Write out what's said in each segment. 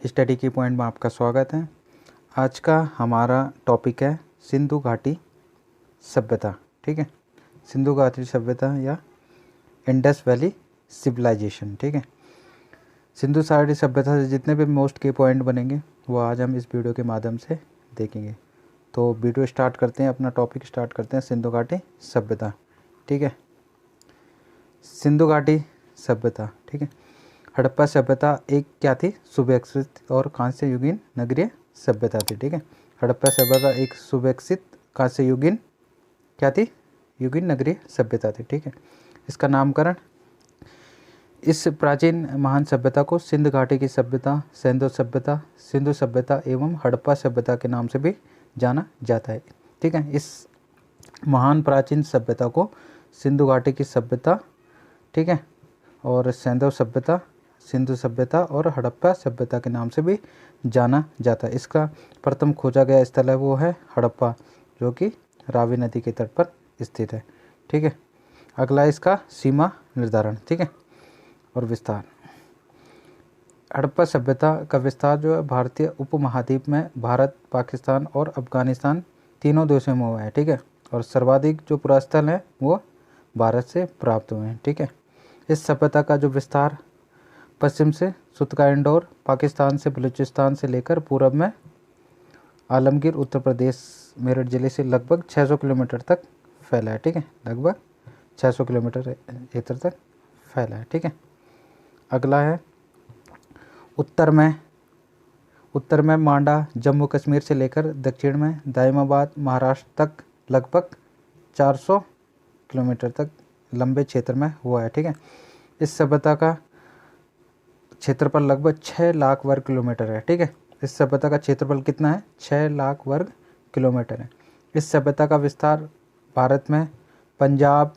Study की point में आपका स्वागत है। आज का हमारा टॉपिक है सिंधु घाटी सभ्यता। ठीक है, सिंधु घाटी सभ्यता या इंडस वैली सिविलाइजेशन। ठीक है, सिंधु घाटी सभ्यता से जितने भी मोस्ट के पॉइंट बनेंगे वो आज हम इस वीडियो के माध्यम से देखेंगे। तो वीडियो स्टार्ट करते हैं, अपना टॉपिक स्टार्ट करते हैं, सिंधु घाटी सभ्यता। ठीक है, सिंधु घाटी सभ्यता। ठीक है, हड़प्पा सभ्यता एक क्या थी? सुविकसित और कांस्य युगीन नगरीय सभ्यता थी। ठीक है, हड़प्पा सभ्यता एक सुविकसित कांस्य युगीन क्या थी? युगीन नगरीय सभ्यता थी। ठीक है, इसका नामकरण इस प्राचीन महान सभ्यता को सिंधु घाटी की सभ्यता, सिंधु सभ्यता एवं हड़प्पा सभ्यता के नाम से भी जाना जाता है। ठीक है, इस महान प्राचीन सभ्यता को सिंधु घाटी की सभ्यता, ठीक है, और सिंधु सभ्यता और हड़प्पा सभ्यता के नाम से भी जाना जाता है। इसका प्रथम खोजा गया स्थल है वो है हड़प्पा, जो कि रावी नदी के तट पर स्थित है। ठीक है, अगला इसका सीमा निर्धारण। ठीक है, और विस्तार। हड़प्पा सभ्यता का विस्तार जो है भारतीय उपमहाद्वीप में भारत, पाकिस्तान और अफगानिस्तान तीनों देशों में हुआ है। ठीक है, और सर्वाधिक जो पुरास्थल हैं वो भारत से प्राप्त हुए हैं। ठीक है, इस सभ्यता का जो विस्तार पश्चिम से सुतका इंडोर, पाकिस्तान से बलूचिस्तान से लेकर पूर्व में आलमगीर उत्तर प्रदेश मेरठ जिले से लगभग 600 किलोमीटर तक फैला है। ठीक है, लगभग 600 किलोमीटर क्षेत्र तक फैला है। ठीक है, अगला है उत्तर में मांडा, जम्मू कश्मीर से लेकर दक्षिण में दाइमाबाद महाराष्ट्र तक लगभग 400 किलोमीटर तक लंबे क्षेत्र में हुआ है। ठीक है, इस सभ्यता का क्षेत्रफल लगभग 6 लाख वर्ग किलोमीटर है। ठीक है, इस सभ्यता का क्षेत्रफल कितना है? 6 लाख वर्ग किलोमीटर है। इस सभ्यता का विस्तार भारत में पंजाब,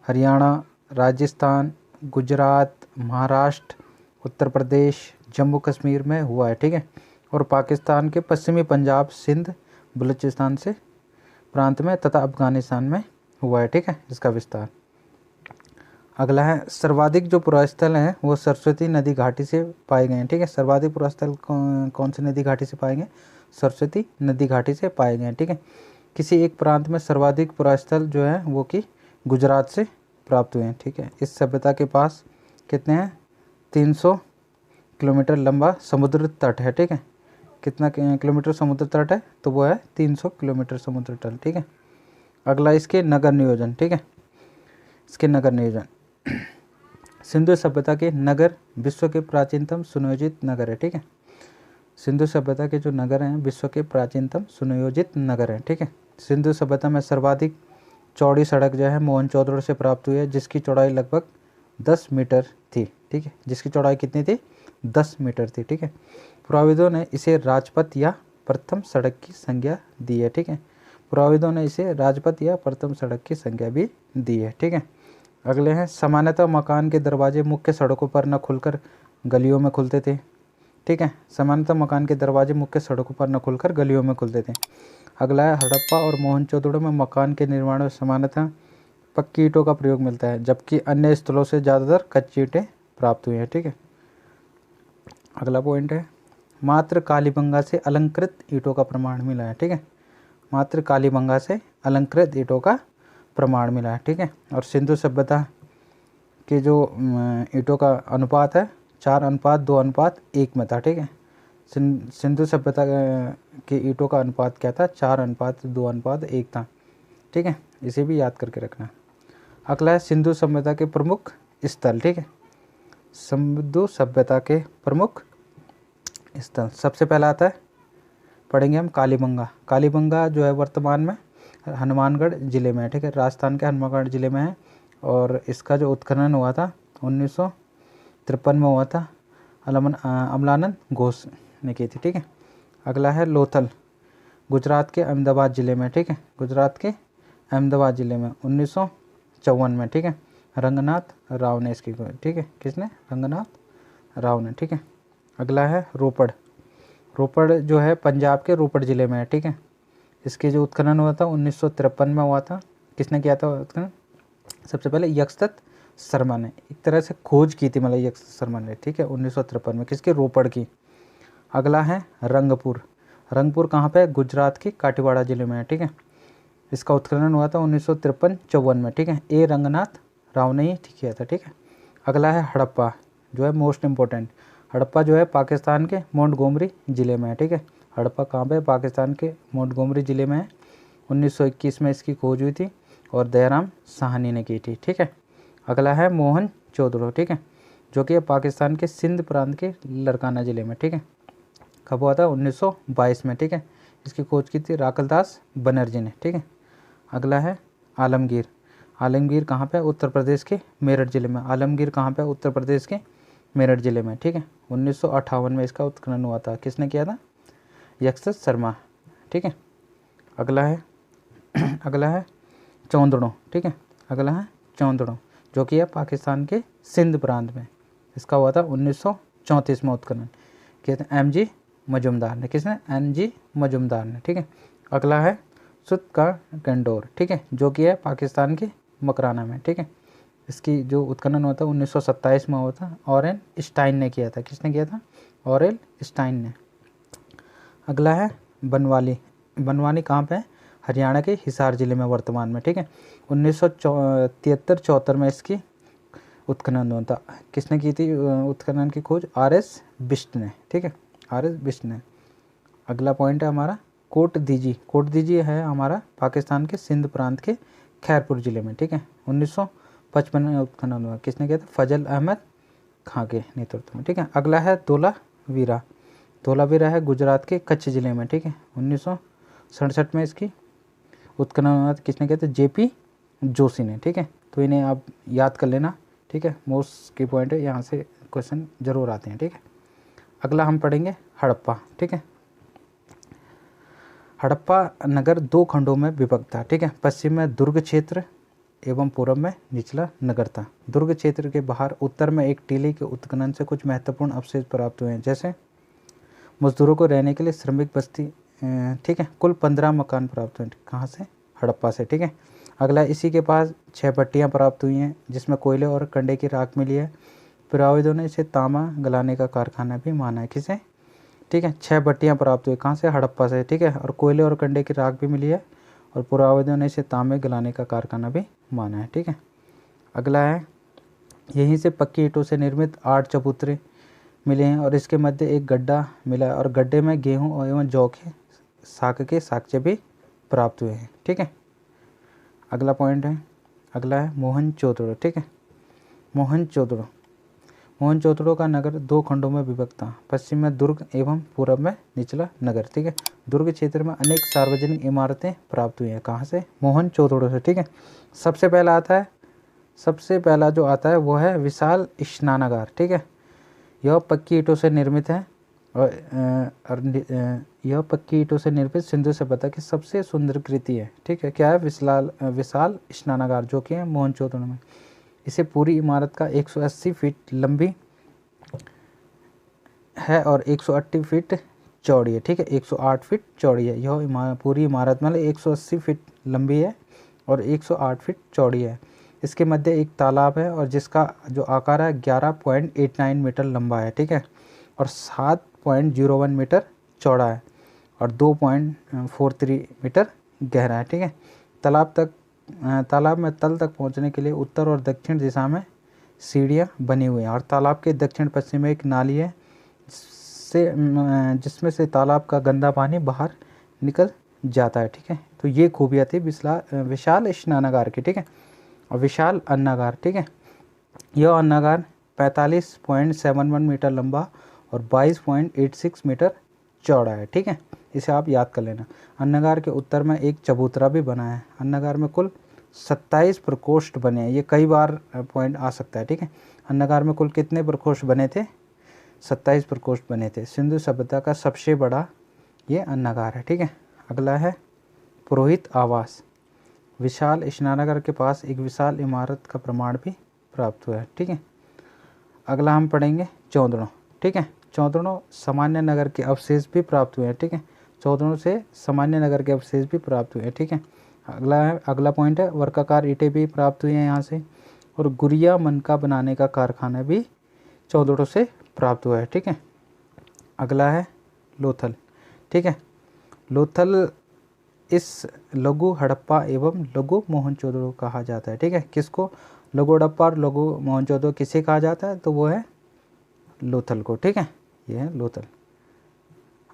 हरियाणा, राजस्थान, गुजरात, महाराष्ट्र, उत्तर प्रदेश, जम्मू कश्मीर में हुआ है। ठीक है, और पाकिस्तान के पश्चिमी पंजाब, सिंध, बलूचिस्तान से प्रांत में तथा अफगानिस्तान में हुआ है। ठीक है, इसका विस्तार। अगला है सर्वाधिक जो पुरास्थल हैं वो सरस्वती नदी घाटी से पाए गए हैं। ठीक है, सर्वाधिक पुरास्थल कौन सी नदी घाटी से पाए गए? सरस्वती नदी घाटी से पाए गए हैं। ठीक है, किसी एक प्रांत में सर्वाधिक पुरास्थल जो है वो कि गुजरात से प्राप्त हुए हैं। ठीक है, इस सभ्यता के पास कितने हैं? 300 किलोमीटर लंबा समुद्र तट है। ठीक है, कितना किलोमीटर समुद्र तट है? तो वो है 300 किलोमीटर समुद्र तट। ठीक है, अगला इसके नगर नियोजन। ठीक है, इसके नगर नियोजन। सिंधु सभ्यता के नगर विश्व के प्राचीनतम सुनियोजित नगर है। ठीक है, सिंधु सभ्यता के जो नगर हैं विश्व के प्राचीनतम सुनियोजित नगर हैं। ठीक है, सिंधु सभ्यता में सर्वाधिक चौड़ी सड़क जो है मोहनजोदड़ो से प्राप्त हुई है, जिसकी चौड़ाई लगभग 10 मीटर थी। ठीक है, जिसकी चौड़ाई कितनी थी? 10 मीटर थी। ठीक है, पुराविदों ने इसे राजपथ या प्रथम सड़क की संज्ञा दी है। ठीक है, पुराविदों ने इसे राजपथ या प्रथम सड़क की संज्ञा भी दी है। ठीक है, अगले हैं सामान्यतः मकान के दरवाजे मुख्य सड़कों पर न खुलकर गलियों में खुलते थे। ठीक है, सामान्यतः मकान के दरवाजे मुख्य सड़कों पर न खुलकर गलियों में खुलते थे। अगला है हड़प्पा और मोहनजोदड़ो में मकान के निर्माण में सामान्यतः पक्की ईंटों का प्रयोग मिलता है, जबकि अन्य स्थलों से ज़्यादातर कच्ची ईंटें प्राप्त हुई हैं। ठीक है, अगला पॉइंट है मात्र कालीबंगा से अलंकृत ईंटों का प्रमाण मिला है। ठीक है, मात्र कालीबंगा से अलंकृत ईंटों का प्रमाण मिला है। ठीक है, और सिंधु सभ्यता के जो ईंटों का अनुपात है 4:2:1 में था। ठीक है, सिंधु सभ्यता के ईंटों का अनुपात क्या था? 4:2:1 था। ठीक है, इसे भी याद करके रखना। अगला है सिंधु सभ्यता के प्रमुख स्थल। ठीक है, सिंधु सभ्यता के प्रमुख स्थल सबसे पहला आता है, पढ़ेंगे हम कालीबंगा। कालीबंगा जो है वर्तमान में हनुमानगढ़ ज़िले में है। ठीक है, राजस्थान के हनुमानगढ़ ज़िले में है, और इसका जो उत्खनन हुआ था 1953 में हुआ था, अमलानंद घोष ने की थी। ठीक है, अगला है लोथल, गुजरात के अहमदाबाद ज़िले में। ठीक है, गुजरात के अहमदाबाद ज़िले में 1954 में। ठीक है, रंगनाथ राव ने इसकी, ठीक है, किसने? रंगनाथ राव ने। ठीक है, अगला है रोपड़। रोपड़ जो है पंजाब के रोपड़ ज़िले में है। ठीक है, इसके जो उत्खनन हुआ था 1953 में हुआ था। किसने किया था उत्खनन? सबसे पहले यक्षदत्त शर्मा ने एक तरह से खोज की थी, मतलब यक्षदत्त शर्मा ने। ठीक है, 1953 में किसके? रोपड़ की। अगला है रंगपुर। रंगपुर कहाँ पे है? गुजरात के काटीवाड़ा जिले में है, ठीक है। इसका उत्खनन हुआ था 1953-54 में, ठीक है। ए रंगनाथ राव ने ही किया था, ठीक है। अगला है हड़प्पा, जो है मोस्ट इम्पोर्टेंट। हड़प्पा जो है पाकिस्तान के मोंटगोमरी ज़िले में है, ठीक है। हड़प्पा कहाँ पे? पाकिस्तान के मोंटगोमरी ज़िले में है। 1921 में इसकी खोज हुई थी और दयाराम साहनी ने की थी, ठीक है। अगला है मोहन चोदड़ो, ठीक है, जो कि पाकिस्तान के सिंध प्रांत के लड़काना ज़िले में, ठीक है। कब हुआ था? 1922 में, ठीक है। इसकी खोज की थी राकलदास बनर्जी ने, ठीक है। अगला है आलमगीर। आलमगीर कहाँ पे? उत्तर प्रदेश के मेरठ ज़िले में। आलमगीर कहाँ पे? उत्तर प्रदेश के मेरठ ज़िले में, ठीक है। 1958 में इसका उत्खनन हुआ था। किसने किया था? यक्षत शर्मा, ठीक है। अगला है अगला है चौंदड़ो, ठीक है। अगला है चौंदड़ो, जो कि है पाकिस्तान के सिंध प्रांत में। इसका हुआ था 1934 में उत्खनन। किया था एम.जी. मजुमदार ने। किसने? एम.जी. मजुमदार ने, ठीक है। अगला है सुत का कंडोर, ठीक है, जो कि है पाकिस्तान के मकराना में, ठीक है। इसकी जो उत्खनन हुआ था 1927 में हुआ था। ऑरेल स्टाइन ने किया था। किसने किया था? ऑरेल स्टाइन ने। अगला है बनवाली। बनवाली कहाँ पे है? हरियाणा के हिसार ज़िले में वर्तमान में, ठीक है। 1973-74 में इसकी उत्खनन हुआ था। किसने की थी उत्खनन की खोज? आर.एस. बिष्ट ने, ठीक है, आर.एस. बिष्ट ने। अगला पॉइंट है हमारा कोट दीजी। कोट दीजी है हमारा पाकिस्तान के सिंध प्रांत के खैरपुर ज़िले में, ठीक है। 1955 में उत्खनन हुआ। किसने किया था? फजल अहमद खां के नेतृत्व में, ठीक है। अगला है धोलावीरा। धोलावीरा है गुजरात के कच्छ ज़िले में, ठीक है। 1967 में इसकी उत्खनन हुआ था। किसने किया था? जे.पी. जोशी ने, ठीक है। तो इन्हें आप याद कर लेना, ठीक है। मोस्ट की पॉइंट है, यहाँ से क्वेश्चन जरूर आते हैं, ठीक है। अगला हम पढ़ेंगे हड़प्पा, ठीक है। हड़प्पा नगर 2 खंडों में विभक्त था, ठीक है। पश्चिम में दुर्ग क्षेत्र एवं पूर्व में निचला नगर था। दुर्ग क्षेत्र के बाहर उत्तर में एक टीले के उत्खनन से कुछ महत्वपूर्ण अवशेष प्राप्त हुए हैं, जैसे मजदूरों को रहने के लिए श्रमिक बस्ती, ठीक है। कुल 15 मकान प्राप्त हुए। कहाँ से? हड़प्पा से, ठीक है। अगला, इसी के पास 6 भट्टियाँ प्राप्त हुई हैं जिसमें कोयले और कंडे की राख मिली है। पुराविदों ने इसे तांबा गलाने का कारखाना भी माना है। किसे? ठीक है, 6 भट्टियाँ प्राप्त हुई। कहाँ से? हड़प्पा से, ठीक है। और कोयले और कंडे की राख भी मिली है और पुराविदों ने इसे तांबे गलाने का कारखाना भी माना है, ठीक है। अगला है, यहीं से पक्की ईंटों से निर्मित 8 चबूतरे मिले हैं और इसके मध्य एक गड्ढा मिला है और गड्ढे में गेहूँ एवं जौ के साग के साक्ष्य भी प्राप्त हुए हैं, ठीक है। अगला पॉइंट है, अगला है मोहनजोदड़ो, ठीक है। मोहनजोदड़ो, मोहनजोदड़ो का नगर 2 खंडों में विभक्त था। पश्चिम में दुर्ग एवं पूर्व में निचला नगर, ठीक है। दुर्ग क्षेत्र में अनेक सार्वजनिक इमारतें प्राप्त हुई हैं। कहाँ से? मोहनजोदड़ो से, ठीक है। सबसे पहला आता है, सबसे पहला जो आता है वो है विशाल स्नानागार, ठीक है। यह पक्की ईंटों से निर्मित है और यह पक्की ईंटों से निर्मित सिंधु सभ्यता की सबसे सुंदर कृति है, ठीक है। क्या है? विशाल स्नानागार, जो कि है मोहनजोदड़ो में। इसे पूरी इमारत का 180 फीट लंबी है और 180 फीट चौड़ी है, ठीक है। 108 फीट चौड़ी है। यह पूरी इमारत मतलब 180 फीट लंबी है और 108 फीट चौड़ी है। इसके मध्य एक तालाब है और जिसका जो आकार है 11.89 मीटर लंबा है, ठीक है, और 7.01 मीटर चौड़ा है और 2.43 मीटर गहरा है, ठीक है। तालाब में तल तक पहुंचने के लिए उत्तर और दक्षिण दिशा में सीढ़ियां बनी हुई हैं और तालाब के दक्षिण पश्चिम में एक नाली है जिसमें से तालाब का गंदा पानी बाहर निकल जाता है, ठीक है। तो ये खूबियाँ थी विशाल स्नानागार की, ठीक है। और विशाल अन्नागार, ठीक है। यह अन्नागार 45.71 मीटर लंबा और 22.86 मीटर चौड़ा है, ठीक है। इसे आप याद कर लेना। अन्नागार के उत्तर में एक चबूतरा भी बना है। अन्नागार में कुल 27 प्रकोष्ठ बने हैं। ये कई बार पॉइंट आ सकता है, ठीक है। अन्नागार में कुल कितने प्रकोष्ठ बने थे? 27 प्रकोष्ठ बने थे। सिंधु सभ्यता का सबसे बड़ा ये अन्नागार है, ठीक है। अगला है पुरोहित आवास। विशाल स्नानागार के पास एक विशाल इमारत का प्रमाण भी प्राप्त हुआ है, ठीक है। अगला हम पढ़ेंगे चौंदड़ो, ठीक है। चौंदड़ो सामान्य नगर के अवशेष भी प्राप्त हुए हैं, ठीक है। चौंदड़ो से सामान्य नगर के अवशेष भी प्राप्त हुए हैं, ठीक है। अगला पॉइंट है वर्गाकार ईंटें भी प्राप्त हुई हैं यहाँ से और गुड़िया मनका बनाने का कारखाना भी चौंदड़ो से प्राप्त हुआ है, ठीक है। अगला है लोथल, ठीक है। लोथल इस लघु हड़प्पा एवं लघु मोहनजोदड़ो कहा जाता है, ठीक है। किसको? लघु हड़प्पा और लघु मोहनजोदड़ो किसे कहा जाता है? तो वो है लोथल को, ठीक है। ये है लोथल।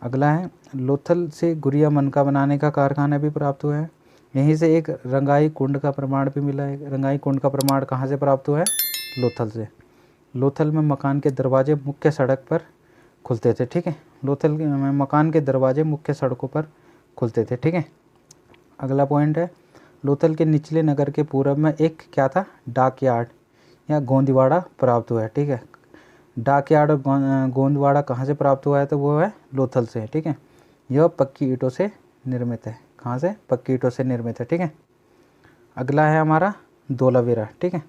अगला है लोथल से गुड़िया मनका बनाने का कारखाना भी प्राप्त हुआ है। यहीं से एक रंगाई कुंड का प्रमाण भी मिला है। रंगाई कुंड का प्रमाण कहाँ से प्राप्त हुआ है? लोथल से। लोथल में मकान के दरवाजे मुख्य सड़क पर खुलते थे, ठीक है। लोथल में मकान के दरवाजे मुख्य सड़कों पर खुलते थे, ठीक है। अगला पॉइंट है लोथल के निचले नगर के पूर्व में एक क्या था? डाक यार्ड या गोंदवाड़ा प्राप्त हुआ है, ठीक है। डाक यार्ड और गोंदवाड़ा कहाँ से प्राप्त हुआ है? तो वो है लोथल से, ठीक है। यह पक्की ईंटों से निर्मित है। कहाँ से? पक्की ईंटों से निर्मित है, ठीक है। अगला है हमारा धोलावीरा, ठीक है।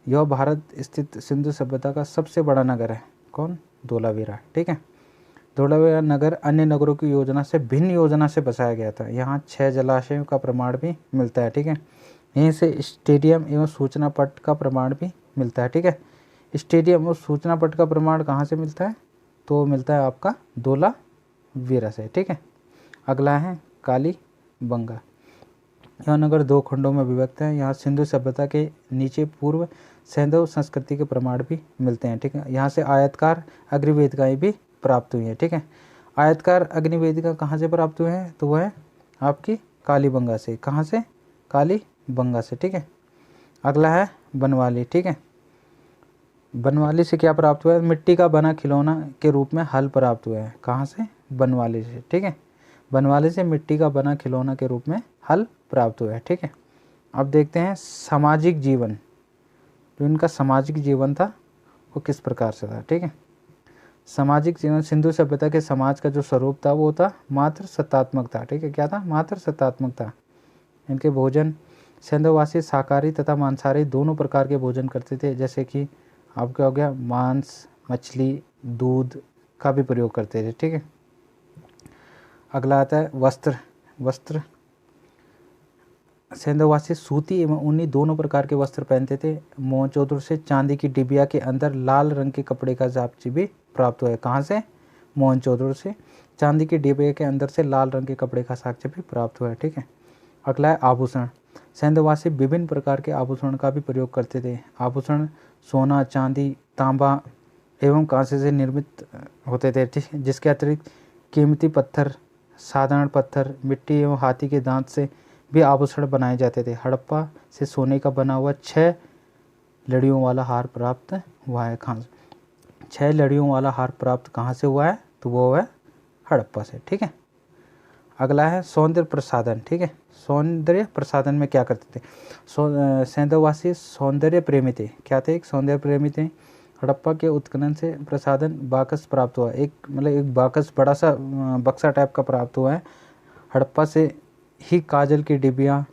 यह भारत स्थित सिंधु सभ्यता का सबसे बड़ा नगर है। कौन? धोलावीरा, ठीक है। धोलावीरा नगर अन्य नगरों की योजना से भिन्न योजना से बसाया गया था। यहाँ 6 जलाशयों का प्रमाण भी मिलता है, ठीक है। यहीं से स्टेडियम एवं सूचना पट का प्रमाण भी मिलता है, ठीक है। स्टेडियम और सूचना पट का प्रमाण कहाँ से मिलता है? तो मिलता है आपका धोलावीरा से, ठीक है। अगला है कालीबंगा। यह नगर 2 खंडों में विभक्त है। यहाँ सिंधु सभ्यता के नीचे पूर्व सैंधव संस्कृति के प्रमाण भी मिलते हैं, ठीक है। यहाँ से आयतकार अग्निवेदिकाएँ भी प्राप्त हुई हैं, ठीक है। आयतकार अग्निवेदिका कहाँ से प्राप्त हुए हैं? तो वह है आपकी कालीबंगा से। कहाँ से? कालीबंगा से, ठीक है। अगला है बनवाली, ठीक है। बनवाली से क्या प्राप्त हुआ है? मिट्टी का बना खिलौना के रूप में हल प्राप्त हुआ है। कहाँ से? बनवाली से, ठीक है। बनवाली से मिट्टी का बना खिलौना के रूप में हल प्राप्त हुआ है, ठीक है। अब देखते हैं सामाजिक जीवन। जो इनका सामाजिक जीवन था वो किस प्रकार से था, ठीक है। सामाजिक जीवन सिंधु सभ्यता के समाज का जो स्वरूप था वो था मात्र सत्तात्मक था, ठीक है। क्या था? मात्र सत्तात्मक था। इनके भोजन सिंधुवासी शाकाहारी तथा मांसाहारी दोनों प्रकार के भोजन करते थे। जैसे कि आपका हो गया मांस, मछली, दूध का भी प्रयोग करते थे, ठीक है। अगला आता है वस्त्र। वस्त्र सिंधुवासी सूती एवं ऊनी दोनों प्रकार के वस्त्र पहनते थे। मोहनजोदड़ो से चांदी की डिबिया के अंदर लाल रंग के कपड़े का जापची भी प्राप्त हुआ है। कहाँ से? मोहनजोदड़ो से चांदी की डिबिया के अंदर से लाल रंग के कपड़े का साक्ष्य भी प्राप्त हुआ है, ठीक है। अगला है आभूषण। सिंधुवासी विभिन्न प्रकार के आभूषण का भी प्रयोग करते थे। आभूषण सोना, चांदी, तांबा एवं कांसे से निर्मित होते थे, ठीक है। जिसके अतिरिक्त कीमती पत्थर, साधारण पत्थर, मिट्टी एवं हाथी के दांत से भी आभूषण बनाए जाते थे। हड़प्पा से सोने का बना हुआ 6 लड़ियों वाला हार प्राप्त हुआ है। कहाँ? 6 लड़ियों वाला हार प्राप्त कहाँ से हुआ है? तो वो है हड़प्पा से, ठीक है। अगला है सौंदर्य प्रसाधन, ठीक है। सौंदर्य प्रसाधन में क्या करते थे? सिंधुवासी सौंदर्य प्रेमी थे। क्या थे? एक सौंदर्य प्रेमी थे। हड़प्पा के उत्खनन से प्रसाधन बाकस प्राप्त हुआ। एक बाकस बड़ा सा बक्सा टाइप का प्राप्त हुआ है। हड़प्पा से ही काजल की डिबिया,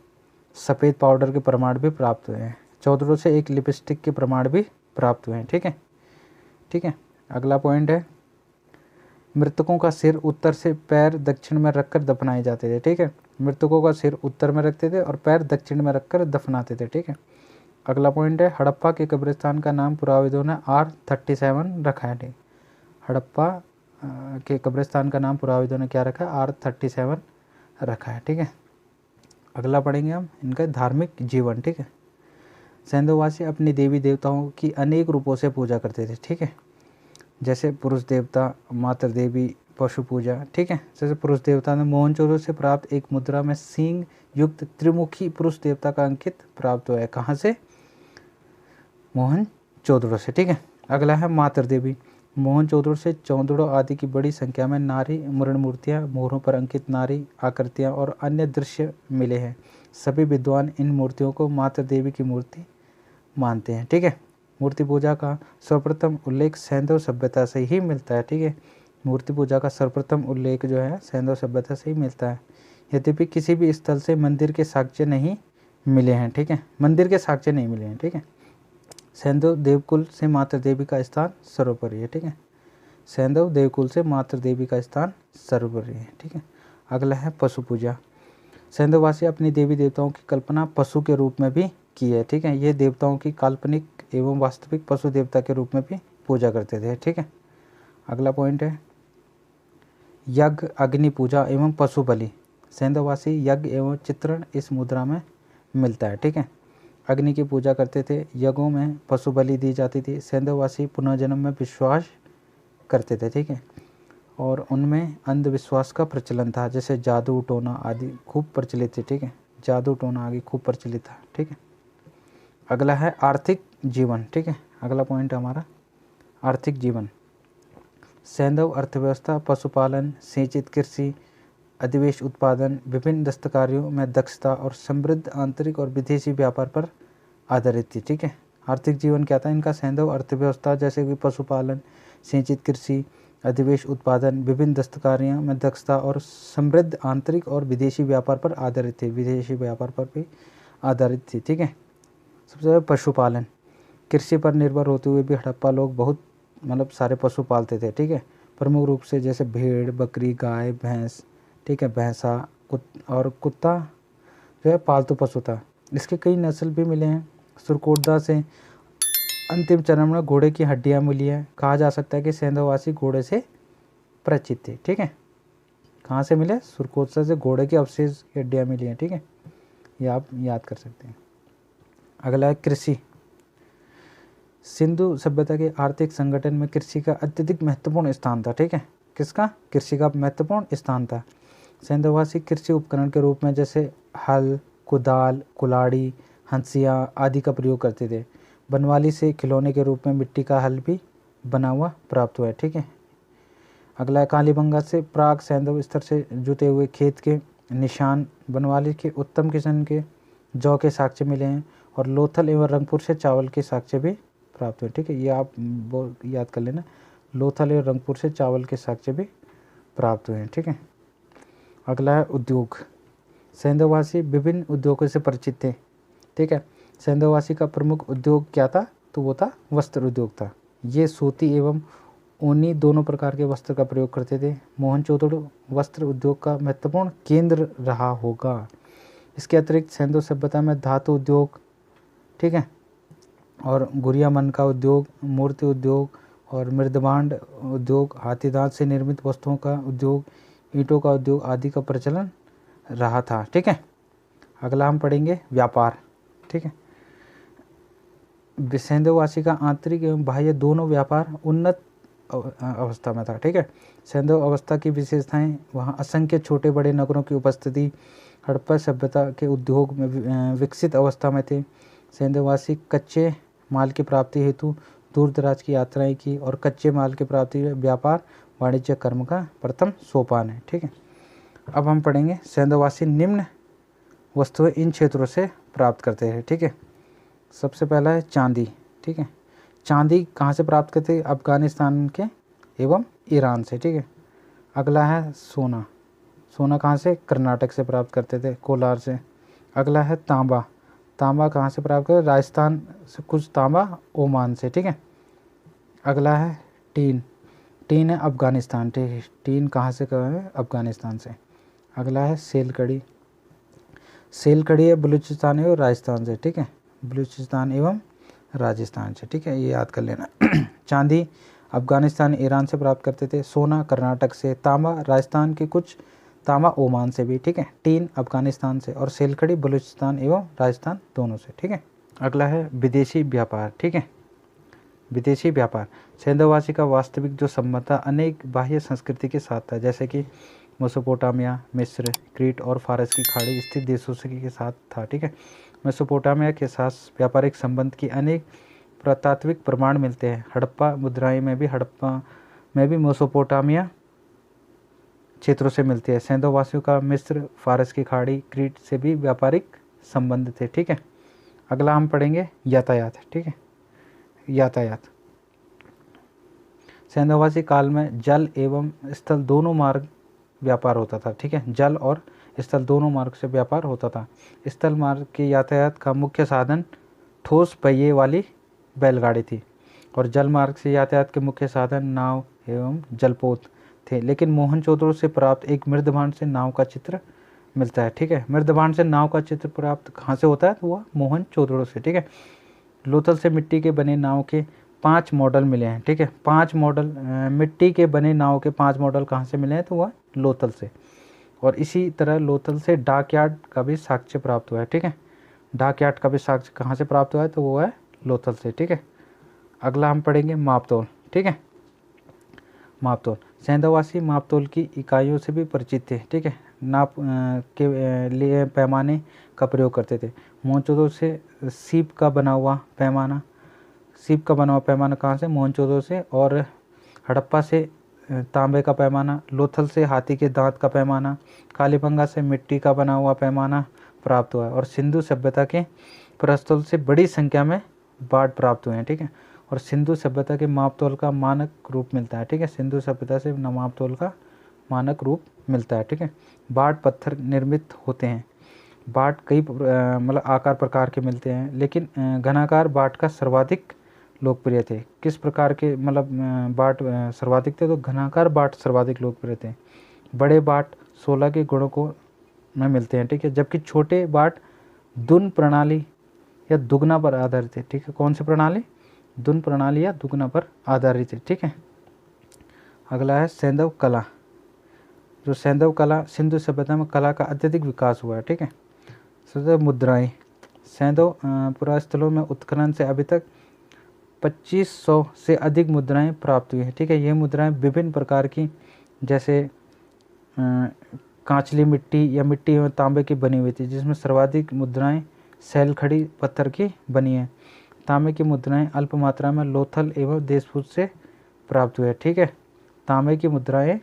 सफ़ेद पाउडर के प्रमाण भी प्राप्त हुए हैं। चौधरों से एक लिपस्टिक के प्रमाण भी प्राप्त हुए हैं, ठीक है, ठीक है। अगला पॉइंट है मृतकों का सिर उत्तर से पैर दक्षिण में रखकर दफनाए जाते थे, ठीक है। मृतकों का सिर उत्तर में रखते थे और पैर दक्षिण में रखकर दफनाते थे, ठीक है। अगला पॉइंट है हड़प्पा के कब्रिस्तान का नाम पुराविदों ने R37 रखा है, ठीक। हड़प्पा के कब्रिस्तान का नाम पुराविदों ने क्या रखा है? R37 रखा है, ठीक है। अगला पढ़ेंगे हम इनका धार्मिक जीवन, ठीक है। सिंधुवासी अपनी देवी देवताओं की अनेक रूपों से पूजा करते थे, ठीक है। जैसे पुरुष देवता, मातृ देवी, पशु पूजा, ठीक है। जैसे पुरुष देवता ने मोहनजोदड़ो से प्राप्त एक मुद्रा में सींग युक्त त्रिमुखी पुरुष देवता का अंकित प्राप्त हुआ है। कहाँ से? मोहनजोदड़ो से, ठीक है। अगला है मातृ देवी। मोहनजोदड़ो से चौंदड़ो आदि की बड़ी संख्या में नारी मृण मूर्तियाँ, मोहरों पर अंकित नारी आकृतियाँ और अन्य दृश्य मिले हैं। सभी विद्वान इन मूर्तियों को मातृ देवी की मूर्ति मानते हैं, ठीक है। मूर्ति पूजा का सर्वप्रथम उल्लेख सैंधव सभ्यता से ही मिलता है, ठीक है। मूर्ति पूजा का सर्वप्रथम उल्लेख जो है सैंधव सभ्यता से ही मिलता है। यद्यपि किसी भी स्थल से मंदिर के साक्ष्य नहीं मिले हैं, ठीक है। मंदिर के साक्ष्य नहीं मिले हैं, ठीक है। सैंधव देवकुल से मातृ देवी का स्थान सर्वोपरि है, ठीक है। सैंधव देवकुल से मातृ देवी का स्थान सर्वोपरि है, ठीक है। अगला है पशु पूजा। सैंधववासी अपनी देवी देवताओं की कल्पना पशु के रूप में भी की है, ठीक है। ये देवताओं की काल्पनिक एवं वास्तविक पशु देवता के रूप में भी पूजा करते थे, ठीक है। अगला पॉइंट है यज्ञ, अग्नि पूजा एवं पशु बलि। सेंधववासी यज्ञ एवं चित्रण इस मुद्रा में मिलता है। ठीक है, अग्नि की पूजा करते थे, यज्ञों में पशु बलि दी जाती थी। सेंधववासी पुनर्जन्म में विश्वास करते थे। ठीक है, और उनमें अंधविश्वास का प्रचलन था, जैसे जादू टोना आदि खूब प्रचलित थे। ठीक है, जादू टोना आदि खूब प्रचलित था। ठीक है, अगला है आर्थिक जीवन। ठीक है, अगला पॉइंट हमारा आर्थिक जीवन। सैंधव अर्थव्यवस्था पशुपालन, सिंचित कृषि, अधिवेश उत्पादन, विभिन्न दस्तकारियों में दक्षता और समृद्ध आंतरिक और विदेशी व्यापार पर आधारित थी। ठीक है, आर्थिक जीवन क्या था इनका? सैंधव अर्थव्यवस्था जैसे कि पशुपालन, सिंचित कृषि, अधिवेश उत्पादन, विभिन्न दस्तकारियों में दक्षता और समृद्ध आंतरिक और विदेशी व्यापार पर आधारित थी। विदेशी व्यापार पर भी आधारित थी। ठीक है, सबसे पहले पशुपालन। कृषि पर निर्भर होते हुए भी हड़प्पा लोग बहुत सारे पशु पालते थे। ठीक है, प्रमुख रूप से जैसे भेड़, बकरी, गाय, भैंस। ठीक है, भैंसा और कुत्ता जो है पालतू पशु था। इसके कई नस्ल भी मिले हैं। सुरकोटदा से अंतिम चरण में घोड़े की हड्डियां मिली हैं। कहा जा सकता है कि सेंधववासी घोड़े से परिचित थे। ठीक है, कहाँ से मिले? सुरकोटदा से घोड़े के अवशेष की हड्डियां मिली हैं। ठीक है, ये आप याद कर सकते हैं। अगला है कृषि। सिंधु सभ्यता के आर्थिक संगठन में कृषि का अत्यधिक महत्वपूर्ण स्थान था। ठीक है, किसका? कृषि का महत्वपूर्ण स्थान था। सेंधववासी कृषि उपकरण के रूप में जैसे हल, कुदाल, कुल्हाड़ी, हंसिया आदि का प्रयोग करते थे। बनवाली से खिलौने के रूप में मिट्टी का हल भी बना हुआ प्राप्त हुआ है। ठीक है, अगला है कालीबंगा से प्राग सैंधव स्तर से जुते हुए खेत के निशान, बनवाली के उत्तम किस्म के जौ के साक्ष्य मिले हैं, और लोथल एवं रंगपुर से चावल के साक्ष्य भी प्राप्त हुए। ठीक है, ये आप याद कर लेना, लोथल एवं रंगपुर से चावल के साक्ष्य भी प्राप्त हुए हैं। ठीक है, अगला है उद्योग। सेंधववासी विभिन्न उद्योगों से परिचित थे। ठीक है, सेंधववासी का प्रमुख उद्योग क्या था? तो वो था वस्त्र उद्योग था। ये सूती एवं ऊनी दोनों प्रकार के वस्त्र का प्रयोग करते थे। मोहनजोदड़ो वस्त्र उद्योग का महत्वपूर्ण केंद्र रहा होगा। इसके अतिरिक्त सिंधु सभ्यता में धातु उद्योग, ठीक है, और गुड़िया मन का उद्योग, मूर्ति उद्योग और मृदभांड उद्योग, हाथी दांत से निर्मित वस्तुओं का उद्योग, ईंटों का उद्योग आदि का प्रचलन रहा था। ठीक है, अगला हम पढ़ेंगे व्यापार। ठीक है, सेंधववासी का आंतरिक एवं बाह्य दोनों व्यापार उन्नत अवस्था में था। ठीक है, सैंधव अवस्था की विशेषताएं, वहाँ असंख्य छोटे बड़े नगरों की उपस्थिति, हड़प्पा सभ्यता के उद्योग में विकसित अवस्था में थे। सेंधववासी कच्चे माल की प्राप्ति हेतु दूर दराज की यात्राएं की, और कच्चे माल की प्राप्ति व्यापार वाणिज्य कर्म का प्रथम सोपान है। ठीक है, अब हम पढ़ेंगे सेंधववासी निम्न वस्तुएं इन क्षेत्रों से प्राप्त करते हैं। ठीक है, सबसे पहला है चांदी। ठीक है, चांदी कहाँ से प्राप्त करते हैं? अफगानिस्तान के एवं ईरान से। ठीक है, अगला है सोना। सोना कहाँ से? कर्नाटक से प्राप्त करते थे, कोलार से। अगला है तांबा। तांबा कहाँ से प्राप्त करते? राजस्थान से कुछ तांबा, ओमान से। ठीक है, अगला है टीन। टीन है अफगानिस्तान। ठीक है, टीन कहाँ से है? अफगानिस्तान से। अगला है सेलकड़ी। सेलकड़ी है बलूचिस्तान एवं राजस्थान से। ठीक है, बलूचिस्तान एवं राजस्थान से। ठीक है, ये याद कर लेना। चांदी अफगानिस्तान, ईरान से प्राप्त करते थे। सोना कर्नाटक से। तांबा राजस्थान के कुछ, तांबा ओमान से भी। ठीक है, टीन अफगानिस्तान से, और सेलकड़ी बलूचिस्तान एवं राजस्थान दोनों से। ठीक है, अगला है विदेशी व्यापार। ठीक है, विदेशी व्यापार। सेंधववासी का वास्तविक जो संबंध था अनेक बाह्य संस्कृति के साथ था, जैसे कि मेसोपोटामिया, मिस्र, क्रीट और फारस की खाड़ी स्थित देशों के साथ था। ठीक है, मेसोपोटामिया के साथ व्यापारिक संबंध की अनेक पुरातात्विक प्रमाण मिलते हैं। हड़प्पा मुद्राएं में भी मेसोपोटामिया क्षेत्रों से मिलती है। सेंधववासियों का मिस्र, फारस की खाड़ी, क्रीट से भी व्यापारिक संबंध थे। ठीक है, अगला हम पढ़ेंगे यातायात। ठीक है, यातायात। सेंधववासी काल में जल एवं स्थल दोनों मार्ग व्यापार होता था। ठीक है, जल और स्थल दोनों मार्ग से व्यापार होता था। स्थल मार्ग के यातायात का मुख्य साधन ठोस पहिए वाली बैलगाड़ी थी, और जल मार्ग से यातायात के मुख्य साधन नाव एवं जलपोत थे। लेकिन मोहनजोदड़ो से प्राप्त एक मृदभांड से नाव का चित्र मिलता है। ठीक है, मृदभांड से नाव का चित्र प्राप्त कहाँ से होता है? तो वह मोहनजोदड़ो से। ठीक है, लोथल से मिट्टी के बने नाव के 5 मॉडल मिले हैं, ठीक है। 5 मॉडल मिट्टी के बने नाव के 5 मॉडल कहाँ से मिले हैं, तो वह लोथल से। और इसी तरह लोथल से डाकयार्ड का भी साक्ष्य प्राप्त हुआ है, ठीक है। डाकयार्ड का भी साक्ष्य कहाँ से प्राप्त हुआ है, तो वो है लोथल से, ठीक है। अगला हम पढ़ेंगे मापतोल, ठीक है। मापतोल, सेंधववासी मापतोल की इकाइयों से भी परिचित थे, ठीक है। नाप के लिए पैमाने का प्रयोग करते थे। मोहनजोदड़ो से सीप का बना हुआ पैमाना, सीप का बना हुआ पैमाना कहाँ से, मोहनजोदड़ो से। और हड़प्पा से तांबे का पैमाना, लोथल से हाथी के दांत का पैमाना, कालीबंगा से मिट्टी का बना हुआ पैमाना प्राप्त हुआ है। और सिंधु सभ्यता के प्रस्थल से बड़ी संख्या में बाट प्राप्त हुए हैं, ठीक है। और सिंधु सभ्यता के मापतोल का मानक रूप मिलता है, ठीक है। सिंधु सभ्यता से मापतोल का मानक रूप मिलता है, ठीक है। बाट पत्थर निर्मित होते हैं। बाट कई मतलब आकार प्रकार के मिलते हैं, लेकिन घनाकार बाट का सर्वाधिक लोकप्रिय थे। किस प्रकार के मतलब बाट सर्वाधिक थे, तो घनाकार बाट सर्वाधिक लोकप्रिय थे। बड़े बाट 16 के गुणों को में मिलते हैं, ठीक है। जबकि छोटे बाट दुन प्रणाली या दुगना पर आधारित है, ठीक है। कौन सी प्रणाली, दुन प्रणाली या दुगना पर आधारित है, ठीक है। अगला है सैंधव कला। जो सैंधव कला, सिंधु सभ्यता में कला का अत्यधिक विकास हुआ है, ठीक है। सैंधव मुद्राएं, सैंधव पुरास्थलों में उत्खनन से अभी तक 2500 से अधिक मुद्राएं प्राप्त हुई हैं, ठीक है। ये मुद्राएं विभिन्न प्रकार की, जैसे कांचली मिट्टी या मिट्टी एवं तांबे की बनी हुई थी, जिसमें सर्वाधिक मुद्राएं सैलखड़ी पत्थर की बनी हैं। तांबे की मुद्राएं अल्प मात्रा में लोथल एवं देशपुर से प्राप्त हुए, ठीक है। तांबे की मुद्राएं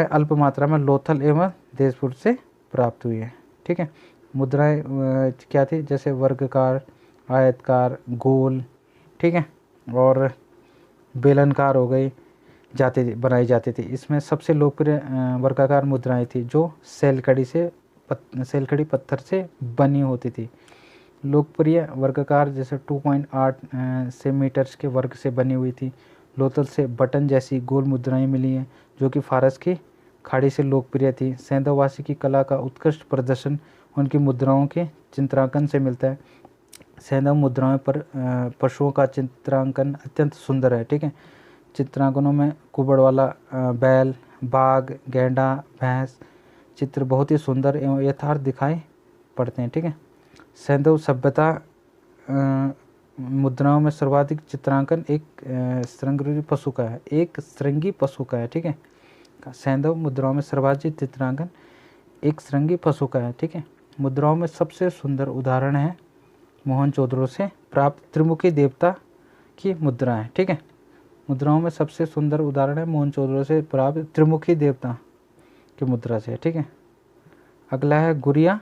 अल्प मात्रा में लोथल एवं देशपुर से प्राप्त हुई है, ठीक है। मुद्राएं क्या थी, जैसे वर्गाकार, आयतकार, गोल, ठीक है, और बेलनकार हो गई बनाई जाती थी। इसमें सबसे लोकप्रिय वर्गाकार मुद्राएं थी, जो सैलखड़ी पत्थर से बनी होती थी। लोकप्रिय वर्गाकार जैसे 2.8 सेंटीमीटर्स के वर्ग से बनी हुई थी। लोथल से बटन जैसी गोल मुद्राएं मिली हैं, जो कि फारस की खाड़ी से लोकप्रिय थी। सैंधववासी की कला का उत्कृष्ट प्रदर्शन उनकी मुद्राओं के चित्रांकन से मिलता है। सैंधव मुद्राओं पर पशुओं का चित्रांकन अत्यंत सुंदर है, ठीक है। चित्रांकनों में कुबड़ वाला बैल, बाघ, गैंडा, भैंस चित्र बहुत ही सुंदर एवं यथार्थ दिखाई पड़ते हैं, ठीक है। सैंधव सभ्यता मुद्राओं में सर्वाधिक चित्रांकन एक श्रृंगी पशु का है, ठीक है। सैंधव मुद्राओं में सर्वाधिक चित्रांकन एक श्रृंगी पशु का है, ठीक है। मुद्राओं में सबसे सुंदर उदाहरण है मोहनजोदड़ो से प्राप्त त्रिमुखी देवता की मुद्रा है, ठीक है। मुद्राओं में सबसे सुंदर उदाहरण है मोहनजोदड़ो से प्राप्त त्रिमुखी देवता की मुद्रा से, ठीक है। अगला है गुरिया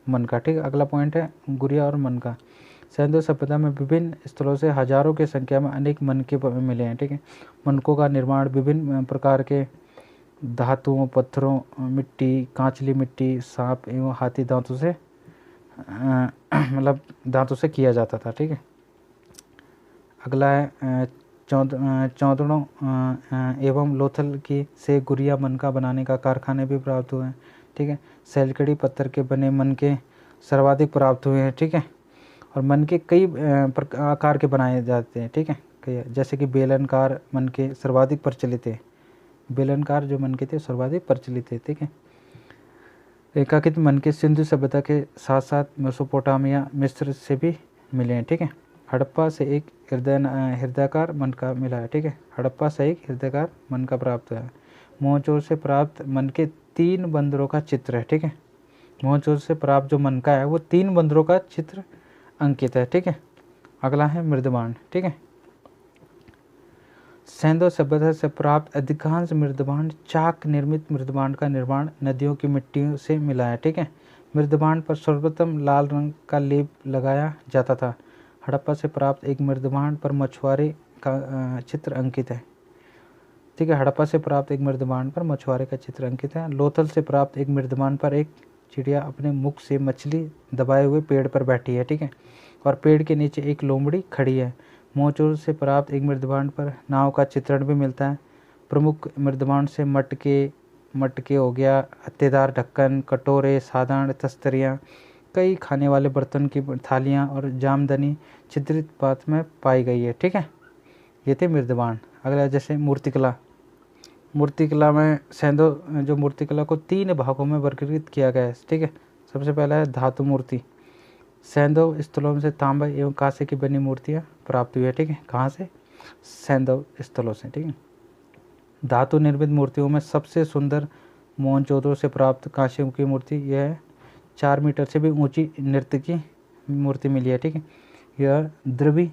मनका, ठीक है। अगला पॉइंट है गुरिया और मनका। सैंधव सभ्यता में विभिन्न स्थलों से हजारों की संख्या में अनेक मनके मिले हैं, ठीक है। मनकों का निर्माण विभिन्न प्रकार के धातुओं, पत्थरों, मिट्टी, कांचली मिट्टी, सांप एवं हाथी दांतों से मतलब दांतों से किया जाता था, ठीक है। अगला है चौदड़ों एवं लोथल की से गुरिया मनका बनाने का कारखाने भी प्राप्त हुए हैं, ठीक है। सैलखड़ी पत्थर के बने मनके सर्वाधिक प्राप्त हुए हैं, ठीक है। और मनके कई आकार के बनाए जाते हैं, ठीक है। जैसे कि बेलनकार मनके सर्वाधिक प्रचलित है। बेलनकार जो मनके थे सर्वाधिक प्रचलित है, ठीक है। रेखांकित मनके सिंधु सभ्यता के साथ साथ मेसोपोटामिया, मिस्र से भी मिले हैं, ठीक है। हड़प्पा से एक हृदयाकार मनका मिला है, ठीक है। हड़प्पा से एक हृदयाकार मनका प्राप्त हुआ है। मोहनजोदड़ो से प्राप्त मनके 3 बंदरों का चित्र है, ठीक है। मोहनजोदड़ो से प्राप्त जो मनका है वो 3 बंदरों का चित्र अंकित है, ठीक है। अगला है मृदबांड, ठीक है। सैंधव सभ्यता से प्राप्त अधिकांश मृदबांड चाक निर्मित मृदबांड का निर्माण नदियों की मिट्टियों से मिला है, ठीक है। मृदबांड पर सर्वप्रथम लाल रंग का लेप लगाया जाता था। हड़प्पा से प्राप्त एक मृदबांड पर मछुआरे का चित्र अंकित है, ठीक है। हड़प्पा से प्राप्त एक मृदबांड पर मछुआरे का चित्र अंकित है। लोथल से प्राप्त एक मृदबांड पर एक चिड़िया अपने मुख से मछली दबाए हुए पेड़ पर बैठी है, ठीक है। और पेड़ के नीचे एक लोमड़ी खड़ी है। मोहनजोदड़ो से प्राप्त एक मृदबांड पर नाव का चित्रण भी मिलता है। प्रमुख मृदबांड से मटके हो गया, हत्तेदार ढक्कन, कटोरे, साधारण तस्तरियाँ, कई खाने वाले बर्तन की थालियाँ और जामदनी चित्रित पात्र में पाई गई है। ठीक है, ये थे मृदबाण। अगला जैसे मूर्तिकला। मूर्तिकला में सेंधव जो मूर्तिकला को 3 भागों में वर्गीकृत किया गया है। ठीक है, सबसे पहला है धातु मूर्ति। सेंधव स्थलों से तांबा एवं कांसे की बनी मूर्तियाँ प्राप्त हुई है। ठीक है, कहाँ से? सेंधव स्थलों से। ठीक है, धातु निर्मित मूर्तियों में सबसे सुंदर मोहनजोदड़ो से प्राप्त कांसे की मूर्ति यह है। 4 मीटर से भी ऊंची नृत्य की मूर्ति मिली है। ठीक है, यह द्रवी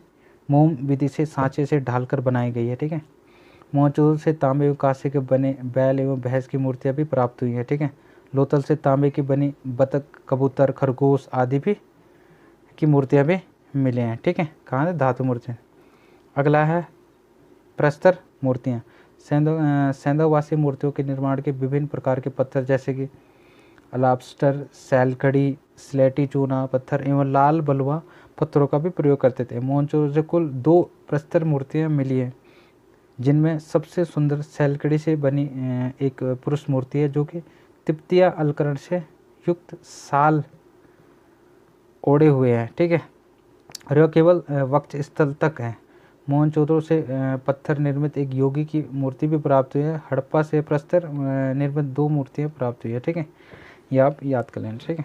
मोम विधि से सांचे से ढालकर बनाई गई है। ठीक है, मोहनजोदड़ो से तांबे एवं कांसे के बने बैल एवं भैंस की मूर्तियाँ भी प्राप्त हुई हैं। ठीक है, लोथल से तांबे की बनी बतख, कबूतर, खरगोश आदि भी की मूर्तियाँ भी मिले हैं। ठीक है, कहाँ है? धातु मूर्तियाँ। अगला है प्रस्तर मूर्तियाँ। सेंधववासी मूर्तियों के निर्माण के विभिन्न प्रकार के पत्थर जैसे कि अलाबस्टर, सैलकड़ी, स्लेटी चूना पत्थर एवं लाल बलुआ पत्थरों का भी प्रयोग करते थे। मोहनजोदड़ो से कुल 2 प्रस्तर मूर्तियाँ मिली हैं, जिनमें सबसे सुंदर सैलकड़ी से बनी एक पुरुष मूर्ति है जो कि तिब्बतीय अलंकरण से युक्त साल ओढ़े हुए हैं। ठीक है, और यह केवल वक्ष स्थल तक है। मोहनजोदड़ो से पत्थर निर्मित एक योगी की मूर्ति भी प्राप्त हुई है। हड़प्पा से प्रस्तर निर्मित 2 मूर्तियाँ प्राप्त हुई है। ठीक है, ये आप याद कर लेना। ठीक है,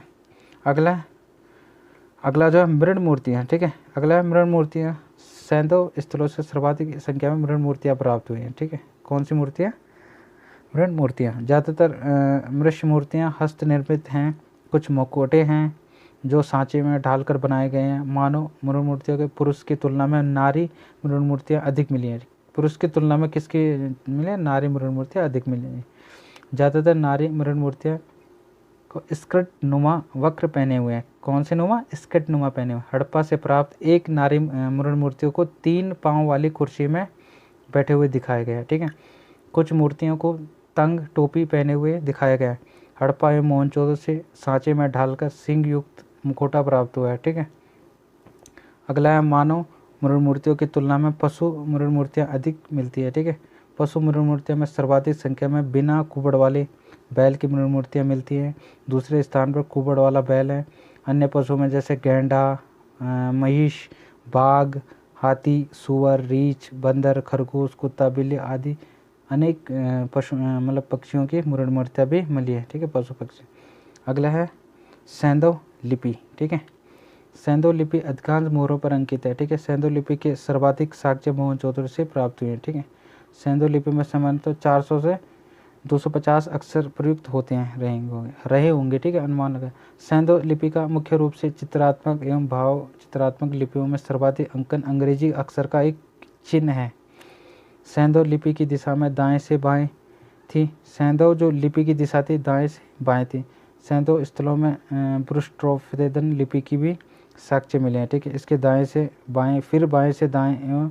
अगला जो है मृण मूर्तियाँ। ठीक है, अगला है मृण मूर्तियाँ। सेंधव स्थलों से सर्वाधिक संख्या में मृण मूर्तियाँ प्राप्त हुई हैं। ठीक है, कौन सी मूर्तियाँ? मृण मूर्तियाँ। ज़्यादातर मृष्य मूर्तियाँ हस्त निर्मित हैं। कुछ मुखौटे हैं जो सांचे में ढालकर बनाए गए हैं। मानव मृण मूर्तियों के पुरुष की तुलना में नारी मृण मूर्तियाँ अधिक मिली हैं। पुरुष की तुलना में किसकी मिले? नारी मृण मूर्तियाँ अधिक मिली हैं। ज़्यादातर नारी मृण मूर्तियाँ को स्कर्ट नुमा वक्र पहने हुए हैं। कौन से नुमा? स्कर्ट नुमा पहने हुए। हड़प्पा से प्राप्त एक नारी मृण मूर्तियों को 3 पाँव वाली कुर्सी में बैठे हुए दिखाया गया है। ठीक है, कुछ मूर्तियों को तंग टोपी पहने हुए दिखाया गया है। हड़प्पा एवं मोहनजोदड़ो से सांचे में ढालकर सिंह युक्त मुखौटा प्राप्त हुआ है। ठीक है, अगला है मानव मृण मूर्तियों की तुलना में पशु मृण मूर्तियाँ अधिक मिलती है। ठीक है, पशु मृण मूर्तियों में सर्वाधिक संख्या में बिना कुबड़ वाले बैल की मृण मूर्तियाँ मिलती हैं। दूसरे स्थान पर कुबड़ वाला बैल है। अन्य पशुओं में जैसे गैंडा, महिष, बाघ, हाथी, सुअर, रीछ, बंदर, खरगोश, कुत्ता, बिल्ली आदि अनेक पशु मतलब पक्षियों की मृण मूर्तियाँ भी मिली है। ठीक है, पशु पक्षी। अगला है सेंधव लिपि। ठीक है, सेंधव लिपि अधिकांश मोहरों पर अंकित है। ठीक है, सेंधव लिपि के सर्वाधिक साक्ष्य मोहनजोदड़ो से प्राप्त हुए हैं। ठीक है, सेंधव लिपि में सामान्यतः 400 से 250 अक्षर प्रयुक्त होते हैं रहे होंगे। ठीक है, अनुमान लगा। सेंधव लिपि का मुख्य रूप से चित्रात्मक एवं भाव चित्रात्मक लिपियों में सर्वाधिक अंकन अंग्रेजी अक्षर का एक चिन्ह है। सेंधव लिपि की दिशा में दाएं से बाएं थी। सेंधव जो लिपि की दिशा थी दाएं से बाएं थी। सेंधव स्थलों में पृष्ठोत्पादन लिपि की भी साक्ष्य मिले हैं। ठीक है, इसके दाएं से बाएं फिर बाएं से दाएं एवं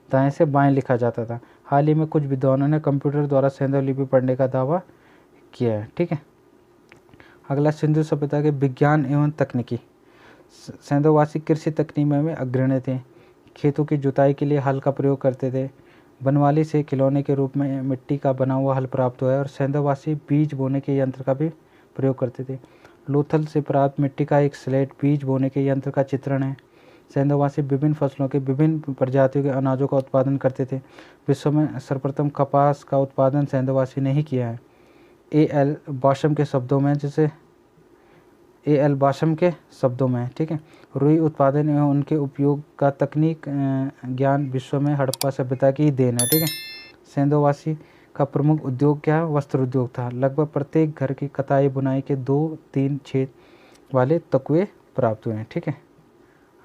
दाएं से बाएं लिखा जाता था। हाल ही में कुछ विद्वानों ने कंप्यूटर द्वारा सेंधव लिपि पढ़ने का दावा किया है। ठीक है, अगला सिंधु सभ्यता के विज्ञान एवं तकनीकी। सेंधववासी कृषि तकनीक में अग्रणी थे। खेतों की जुताई के लिए हल का प्रयोग करते थे। बनवाली से खिलौने के रूप में मिट्टी का बना हुआ हल प्राप्त हुआ है और सेंधववासी बीज बोने के यंत्र का भी प्रयोग करते थे। लोथल से प्राप्त मिट्टी का एक स्लेट बीज बोने के यंत्र का चित्रण है। सेंधववासी विभिन्न फसलों के विभिन्न प्रजातियों के अनाजों का उत्पादन करते थे। विश्व में सर्वप्रथम कपास का उत्पादन सेंधववासी ने ही किया है। A.L. बाशम के शब्दों में ठीक है, रुई उत्पादन एवं उनके उपयोग का तकनीक ज्ञान विश्व में हड़प्पा सभ्यता की देन है। ठीक है, सेंधववासी का प्रमुख उद्योग क्या? वस्त्र उद्योग था। लगभग प्रत्येक घर की कताई बुनाई के 2-3 छेद वाले तकुए प्राप्त हुए हैं। ठीक है,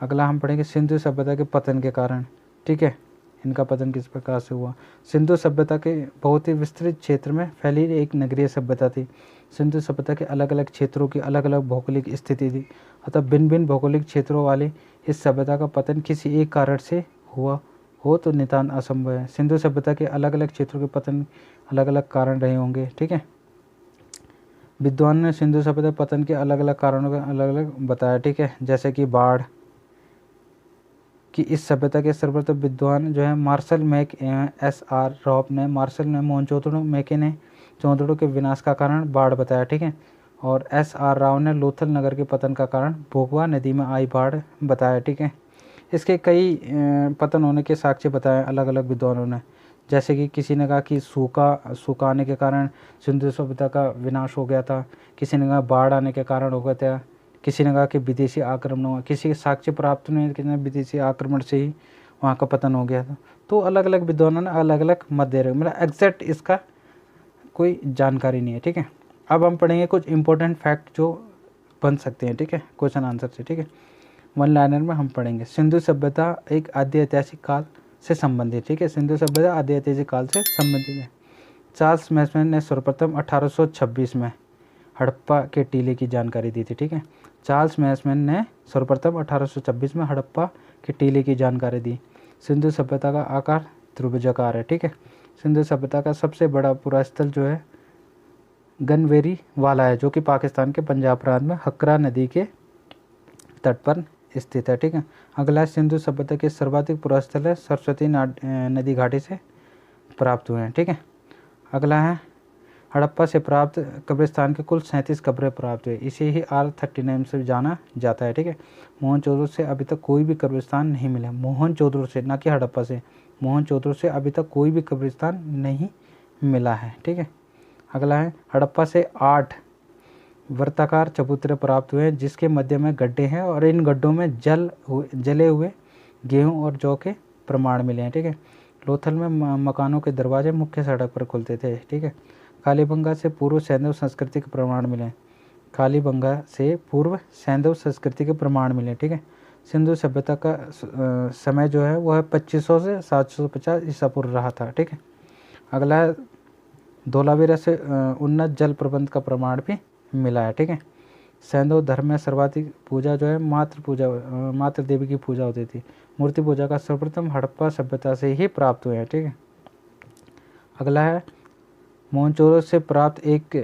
अगला हम पढ़ेंगे सिंधु सभ्यता के पतन के कारण। ठीक है, इनका पतन किस प्रकार से हुआ? सिंधु सभ्यता के बहुत ही विस्तृत क्षेत्र में फैली एक नगरीय सभ्यता थी। सिंधु सभ्यता के अलग अलग क्षेत्रों की अलग अलग भौगोलिक स्थिति थी, अतः भिन्न भिन्न भौगोलिक क्षेत्रों वाली इस सभ्यता का पतन किसी एक कारण से हुआ हो तो नितांत असंभव है। सिंधु सभ्यता के अलग अलग क्षेत्रों के पतन अलग अलग कारण रहे होंगे। ठीक है, विद्वान ने सिंधु सभ्यता पतन के अलग अलग कारणों का अलग अलग बताया। ठीक है, जैसे कि बाढ़ कि इस सभ्यता के सर्वप्रथम विद्वान जो है मार्शल मैक S.R. रॉब ने मोहनजोदड़ो मैके ने जोदड़ो के विनाश का कारण बाढ़ बताया। ठीक है, और S.R. राव ने लोथल नगर के पतन का कारण भोगवा नदी में आई बाढ़ बताया। ठीक है, इसके कई पतन होने के साक्ष्य बताए अलग अलग विद्वानों ने। जैसे कि किसी ने कहा कि सूखा आने के कारण सिंधु सभ्यता का विनाश हो गया था, किसी ने कहा बाढ़ आने के कारण हो गया था, किसी ने कहा कि विदेशी आक्रमण हुआ, किसी के साक्ष्य प्राप्त नहीं, किसी ने विदेशी आक्रमण से ही वहाँ का पतन हो गया था। तो अलग अलग विद्वानों ने अलग अलग मत दे रहे, मतलब एग्जैक्ट इसका कोई जानकारी नहीं है। ठीक है, अब हम पढ़ेंगे कुछ इंपॉर्टेंट फैक्ट जो बन सकते हैं। ठीक है, क्वेश्चन आंसर से। ठीक है, वन लाइनर में हम पढ़ेंगे सिंधु सभ्यता एक आदि ऐतिहासिक काल से संबंधित। ठीक है, सिंधु सभ्यता आदि ऐतिहासिक काल से संबंधित है। चार्ल्स मैसन ने सर्वप्रथम 1826 में हड़प्पा के टीले की जानकारी दी थी। ठीक है, चार्ल्स मैसन ने सर्वप्रथम 1826 में हड़प्पा के टीले की जानकारी दी। सिंधु सभ्यता का आकार त्रिभुजाकार है। ठीक है, सिंधु सभ्यता का सबसे बड़ा पुरास्थल जो है गनवेरी वाला है, जो कि पाकिस्तान के पंजाब प्रांत में हकरा नदी के तट पर स्थित है। ठीक है, अगला सिंधु सभ्यता के सर्वाधिक पुरास्थल है सरस्वती नदी घाटी से प्राप्त हुए हैं। ठीक है, अगला है हड़प्पा से प्राप्त कब्रिस्तान के कुल 37 कब्रें प्राप्त हुए, इसे ही R39 से जाना जाता है। ठीक है, मोहनजोदड़ो से अभी तक कोई भी कब्रिस्तान नहीं मिला, मोहनजोदड़ो से, ना कि हड़प्पा से, मोहनजोदड़ो से अभी तक कोई भी कब्रिस्तान नहीं मिला है। ठीक है, अगला है हड़प्पा से 8 वर्ताकार चबूतरे प्राप्त हुए हैं, जिसके मध्य में गड्ढे हैं और इन गड्ढों में जले हुए गेहूं और जौ के प्रमाण मिले हैं। ठीक है, लोथल में मकानों के दरवाजे मुख्य सड़क पर खुलते थे। ठीक है, कालीबंगा से पूर्व सैंधव संस्कृति के प्रमाण मिले, कालीबंगा से पूर्व सैंधव संस्कृति के प्रमाण मिले। ठीक है, सिंधु सभ्यता का समय जो है वह 2500 से 750 ईसा पूर्व रहा था। ठीक है, अगला है धोलावीरा से उन्नत जल प्रबंध का प्रमाण भी मिला है। ठीक है, सैंधव धर्म में सर्वाधिक पूजा जो है मातृ देवी की पूजा होती थी। मूर्ति पूजा का सर्वप्रथम हड़प्पा सभ्यता से ही प्राप्त हुए हैं। ठीक है, अगला है मोहनजोदड़ो से प्राप्त एक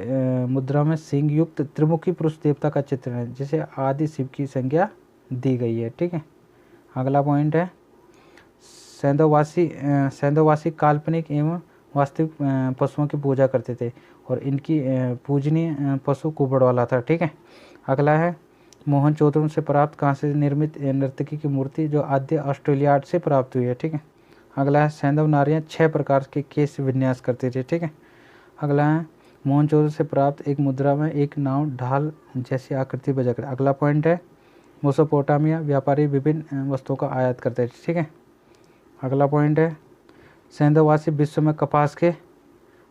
मुद्रा में सिंह युक्त त्रिमुखी पुरुष देवता का चित्र है, जिसे आदि शिव की संज्ञा दी गई है। ठीक है, अगला पॉइंट है सैंधववासी काल्पनिक एवं वास्तविक पशुओं की पूजा करते थे और इनकी पूजनीय पशु कुबड़ वाला था। ठीक है, अगला है मोहनजोदड़ो से प्राप्त कांस्य निर्मित नर्तकी की मूर्ति, जो आद्य ऑस्ट्रेलियाड से प्राप्त हुई है। ठीक है, अगला है सैंधव नारियां 6 प्रकार के केश विन्यास करते थे। ठीक है, अगला है मोहनजोदड़ो से प्राप्त एक मुद्रा में एक नाव ढाल जैसी आकृति बजा कर। अगला पॉइंट है मेसोपोटामिया व्यापारी विभिन्न वस्तुओं का आयात करते थे। ठीक है, अगला पॉइंट है सैंधववासी विश्व में कपास के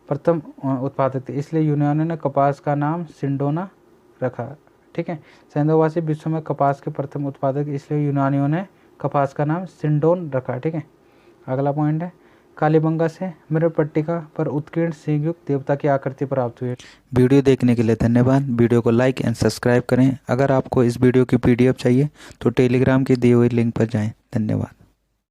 प्रथम उत्पादक थे, इसलिए यूनानियों ने कपास का नाम सिंडोना रखा। ठीक है, सैंधववासी विश्व में कपास के प्रथम उत्पादक, इसलिए यूनानियों ने कपास का नाम सिंडोन रखा। ठीक है, अगला पॉइंट है कालीबंगा से मृगपट्टिका पर उत्कीर्ण सिंह युक्त देवता की आकृति प्राप्त हुई। वीडियो देखने के लिए धन्यवाद। वीडियो को लाइक एंड सब्सक्राइब करें। अगर आपको इस वीडियो की PDF चाहिए तो टेलीग्राम के दिए हुए लिंक पर जाएं। धन्यवाद।